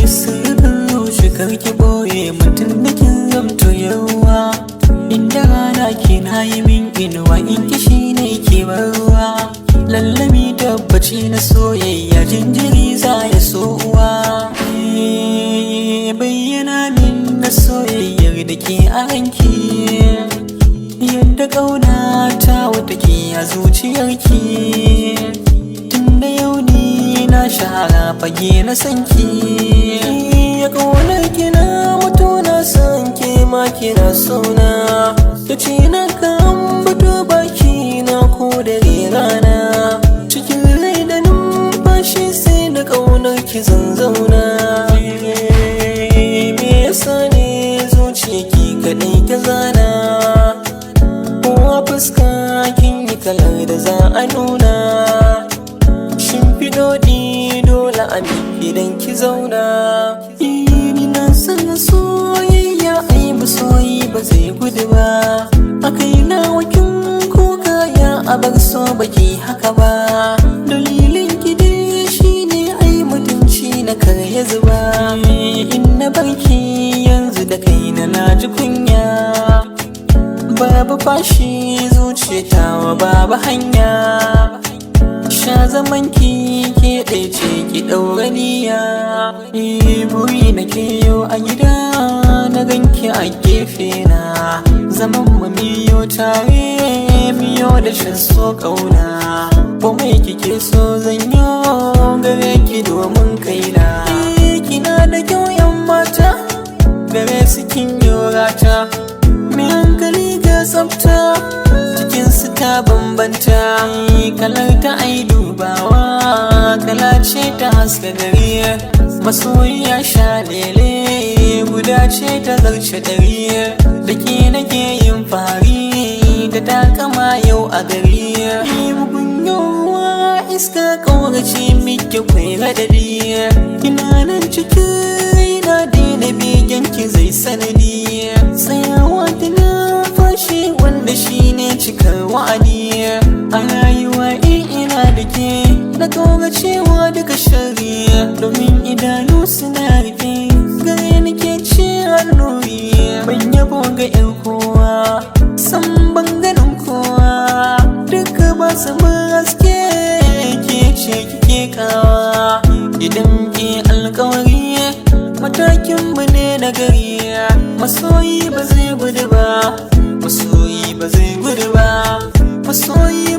Sirrin zuci karki boye mutum da kin zamto yawa. Inda rana kina yi min inuwa in kishi ne ke barwa. Lallami tabbaci na soyayya jinjiri za ya so uwa. Bayyana min na soyayyar da ke a ranki, yadda ƙauna ta wata ke a zuciyarki. Tunda yau ni na shahara fage na sanki, ya ƙaunar kina mutu na san ke ma kina sona. Da ce na kan bato baki na ko da rana, cikin rai da numfashi sai da ƙaunar ki zan zauna. Me yasa ne zuciyarki kaɗai ta zana, kowa fuska kin yi kalar da za a nuna. Shimfiɗoɗi dole a idan ki zauna. Ni na san soyayya ai masoyi ba zai gudu ba. Akai na wakin kuka ya abar so baki haka ba. Dalilin ki dai shine ai mutunci na karya zuba. In na barki yanzu da kaina na ji kunya, babu fashi zuciyata babu hanya. Sha zaman ki ke ɗaya ce ki ɗaura niyya. Buri na ke yau a gida na ganki a gefe na. Zaman mu miyo tare miyo da shan so ƙauna. Komai kike so zan yo gare ki domin kaina. Kina da kyau yan mata, gare su kin yorata. Mai hankali ga tsafta, cikinsu ta bambanta. Kalar ta ai dubawa, kala ce ta haska gari. Masoyiya sha lele, guda ce ta zarce ɗari. Da ke nake yin fari, da takama yau a gari. Mugun yawa iska ƙaurace miki kwai radadi. Kina nan cikin raina daina begen ki zai sanadi. Tsayawa da numfashi wanda shi ne cikar wa'adi. A rayuwa ina da ke na ƙauracewa daga shari, domin idanu suna rufe gare ni ke ce hannuri. Ban yabo ga 'yan kowa, san ban ganin kowa. Duka ba su mun haske ke ce kike kawa. Idan ke alkawari matakin mu ne na gari. Masoyi ba zai gudu ba, masoyi ba zai gudu ba, masoyi